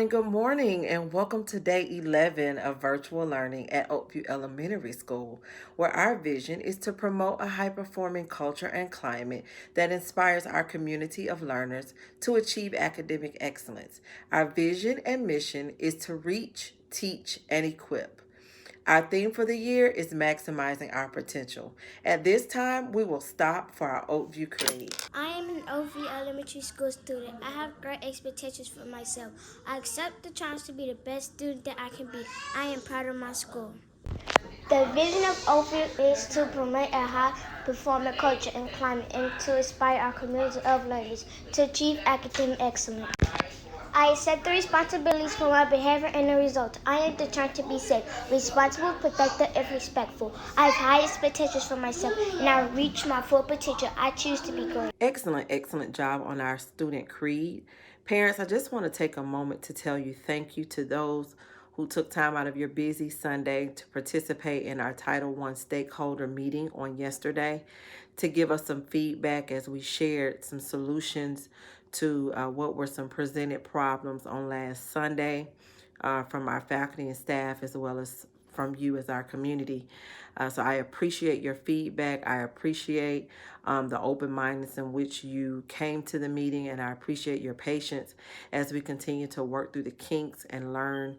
Good morning, and welcome to day 11 of virtual learning at Oakview Elementary School, where our vision is to promote a high performing culture and climate that inspires our community of learners to achieve academic excellence. Our vision and mission is to reach, teach, and equip. Our theme for the year is maximizing our potential. At this time, we will stop for our Oakview Creed. I am an Oakview Elementary School student. I have great expectations for myself. I accept the challenge to be the best student that I can be. I am proud of my school. The vision of Oakview is to promote a high-performing culture and climate and to inspire our community of learners to achieve academic excellence. I accept the responsibilities for my behavior and the result. I am determined to be safe, responsible, protective, and respectful. I have high expectations for myself, and I will reach my full potential. I choose to be great. Excellent job on our student creed. Parents, I just want to take a moment to tell you thank you to those who took time out of your busy Sunday to participate in our Title I stakeholder meeting on yesterday to give us some feedback as we shared some solutions to what were some presented problems on last Sunday from our faculty and staff, as well as from you as our community. So I appreciate your feedback. I appreciate the open-mindedness in which you came to the meeting, and I appreciate your patience as we continue to work through the kinks and learn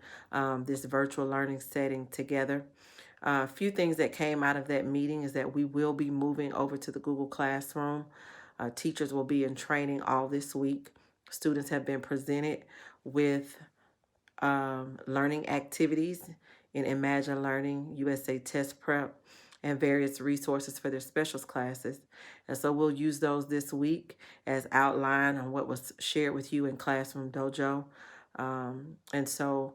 this virtual learning setting together. A few things that came out of that meeting is that we will be moving over to the Google Classroom. Teachers will be in training all this week. Students have been presented with learning activities in Imagine Learning, USA Test Prep, and various resources for their specials classes. And so we'll use those this week as outlined on what was shared with you in Classroom Dojo. And so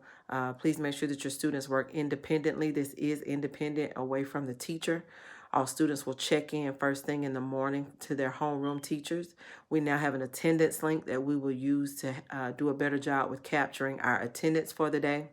please make sure that your students work independently. This is independent, away from the teacher. All students will check in first thing in the morning to their homeroom teachers. We now have an attendance link that we will use to do a better job with capturing our attendance for the day.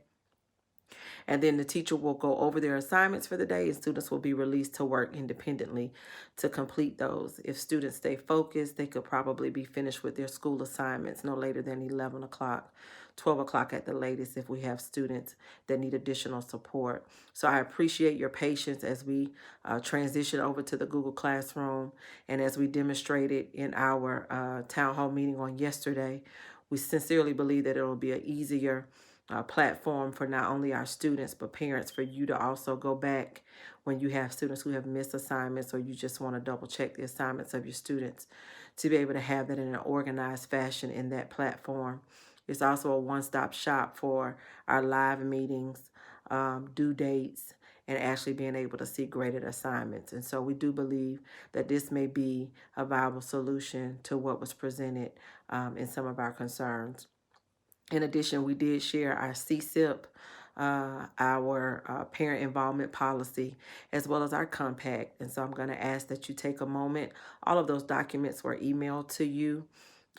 And then the teacher will go over their assignments for the day, and students will be released to work independently to complete those. If students stay focused, they could probably be finished with their school assignments no later than 11 o'clock. 12 o'clock at the latest if we have students that need additional support. So I appreciate your patience as we transition over to the Google Classroom, and as we demonstrated in our town hall meeting on yesterday. We sincerely believe that it will be an easier platform for not only our students but parents, for you to also go back when you have students who have missed assignments, or you just want to double check the assignments of your students, to be able to have that in an organized fashion in that platform. It's also a one-stop shop for our live meetings, due dates, and actually being able to see graded assignments. And so we do believe that this may be a viable solution to what was presented in some of our concerns. In addition, we did share our CSIP, our parent involvement policy, as well as our compact. And so I'm going to ask that you take a moment. All of those documents were emailed to you.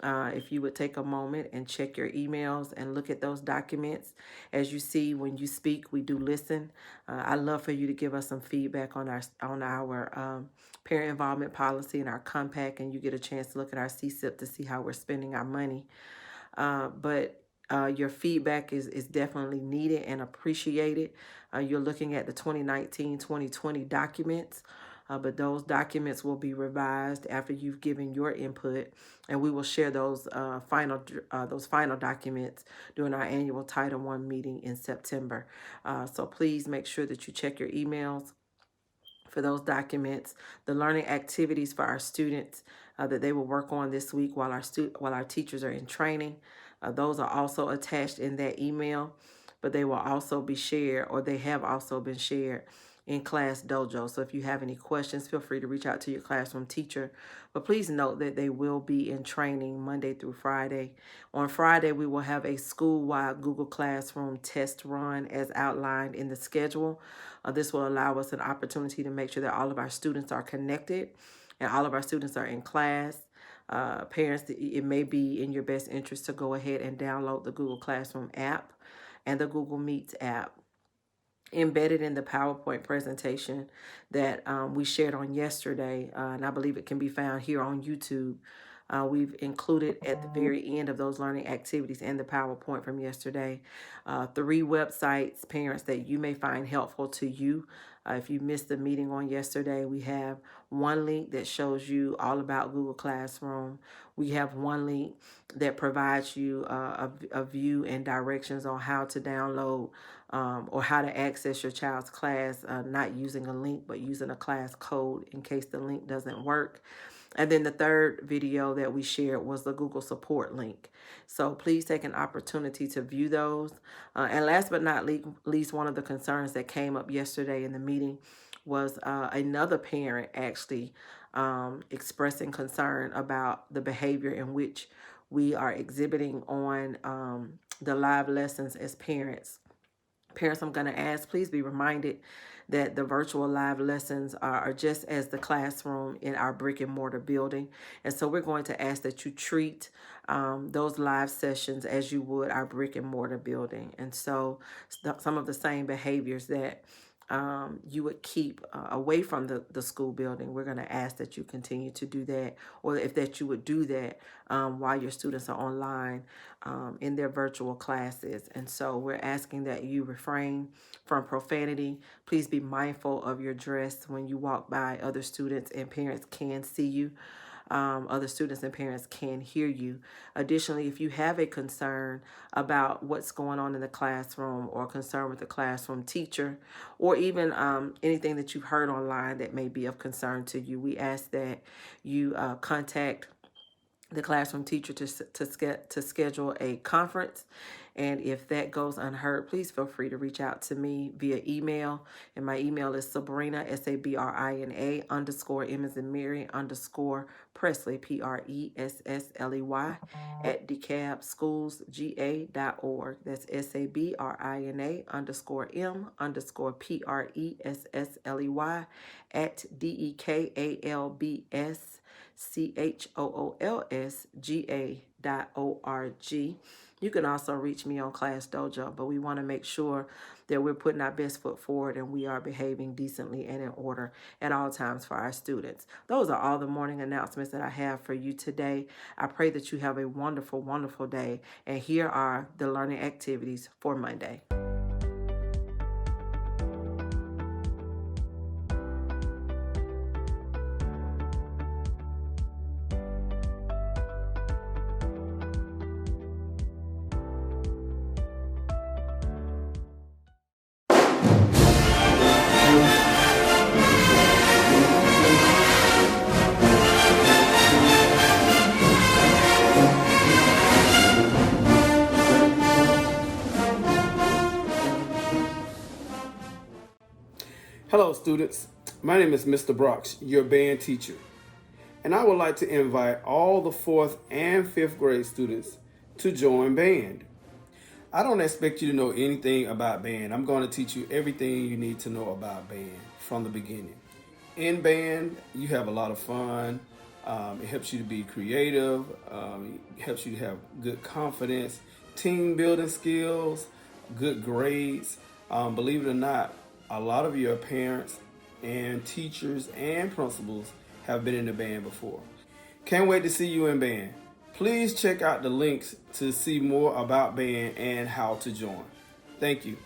If you would take a moment and check your emails and look at those documents. As you see, when you speak, we do listen. I'd love for you to give us some feedback on our parent involvement policy and our compact, and you get a chance to look at our CSIP to see how we're spending our money. But your feedback is definitely needed and appreciated. You're looking at the 2019-2020 documents. but those documents will be revised after you've given your input, and we will share those final documents during our annual Title I meeting in September. So please make sure that you check your emails for those documents, the learning activities for our students that they will work on this week while our teachers are in training. Those are also attached in that email, but they will also be shared, or they have also been shared in Class Dojo. So if you have any questions, feel free to reach out to your classroom teacher. But please note that they will be in training Monday through Friday. On Friday, we will have a school-wide Google Classroom test run as outlined in the schedule. This will allow us an opportunity to make sure that all of our students are connected and all of our students are in class. Parents, it may be in your best interest to go ahead and download the Google Classroom app and the Google Meets app. Embedded in the PowerPoint presentation that we shared on yesterday, and I believe it can be found here on YouTube. We've included at the very end of those learning activities and the PowerPoint from yesterday 3 websites, parents, that you may find helpful to you. If you missed the meeting on yesterday, we have one link that shows you all about Google Classroom. We have one link that provides you a view and directions on how to download or how to access your child's class, not using a link, but using a class code in case the link doesn't work. And then the third video that we shared was the Google support link. So please take an opportunity to view those. And last but not least, one of the concerns that came up yesterday in the meeting was another parent actually expressing concern about the behavior in which we are exhibiting on the live lessons as parents. Parents, I'm going to ask, please be reminded that the virtual live lessons are just as the classroom in our brick and mortar building. And so we're going to ask that you treat those live sessions as you would our brick and mortar building. And so some of the same behaviors that you would keep away from the school building, we're going to ask that you continue to do that, or if that you would do that while your students are online in their virtual classes. And so we're asking that you refrain from profanity. Please be mindful of your dress when you walk by other students and parents can see you. Other students and parents can hear you. Additionally, if you have a concern about what's going on in the classroom, or concern with the classroom teacher, or even anything that you've heard online that may be of concern to you, we ask that you contact the classroom teacher to schedule a conference. And if that goes unheard, please feel free to reach out to me via email. And my email is Sabrina, SABRINA _M as in Mary _Pressley, PRESSLEY @DeKalbSchoolsGA.org. That's SABRINA _M _PRESSLEY @DEKALBSCHOOLSGA.org. You can also reach me on Class Dojo, but we want to make sure that we're putting our best foot forward and we are behaving decently and in order at all times for our students. Those are all the morning announcements that I have for you today. I pray that you have a wonderful, wonderful day. And here are the learning activities for Monday. Hello students, my name is Mr. Brox, your band teacher, and I would like to invite all the 4th and 5th grade students to join band. I don't expect you to know anything about band. I'm going to teach you everything you need to know about band from the beginning. In band, you have a lot of fun. It helps you to be creative. It helps you to have good confidence, team building skills, good grades. Believe it or not, a lot of your parents and teachers and principals have been in the band before. Can't wait to see you in band. Please check out the links to see more about band and how to join. Thank you.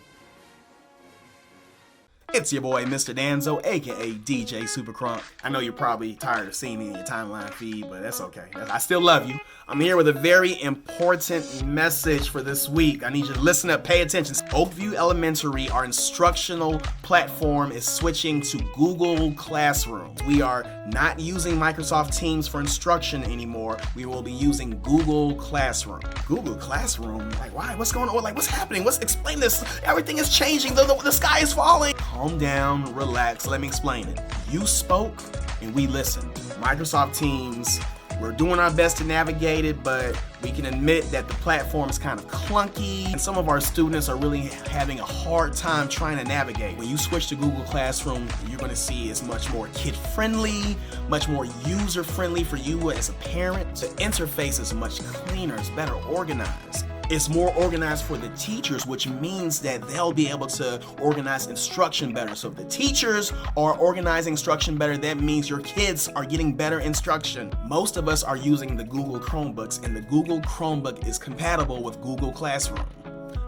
It's your boy, Mr. Danzo, aka DJ Supercrunk. I know you're probably tired of seeing me in your timeline feed, but that's okay. I still love you. I'm here with a very important message for this week. I need you to listen up, pay attention. Oakview Elementary, our instructional platform, is switching to Google Classroom. We are not using Microsoft Teams for instruction anymore. We will be using Google Classroom. Google Classroom? Like, why? What's going on? Like, what's happening? Explain this. Everything is changing. The sky is falling. Calm down, relax. Let me explain it. You spoke and we listened. Microsoft Teams, we're doing our best to navigate it, but we can admit that the platform is kind of clunky, and some of our students are really having a hard time trying to navigate. When you switch to Google Classroom, you're going to see it's much more kid-friendly, much more user-friendly for you as a parent. The interface is much cleaner, it's better organized. It's more organized for the teachers, which means that they'll be able to organize instruction better. So if the teachers are organizing instruction better, that means your kids are getting better instruction. Most of us are using the Google Chromebooks, and the Google Chromebook is compatible with Google Classroom.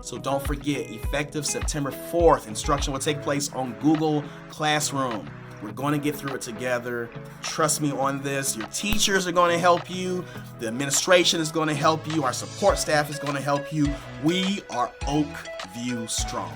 So don't forget, effective September 4th, instruction will take place on Google Classroom. We're going to get through it together. Trust me on this. Your teachers are going to help you. The administration is going to help you. Our support staff is going to help you. We are Oakview Strong.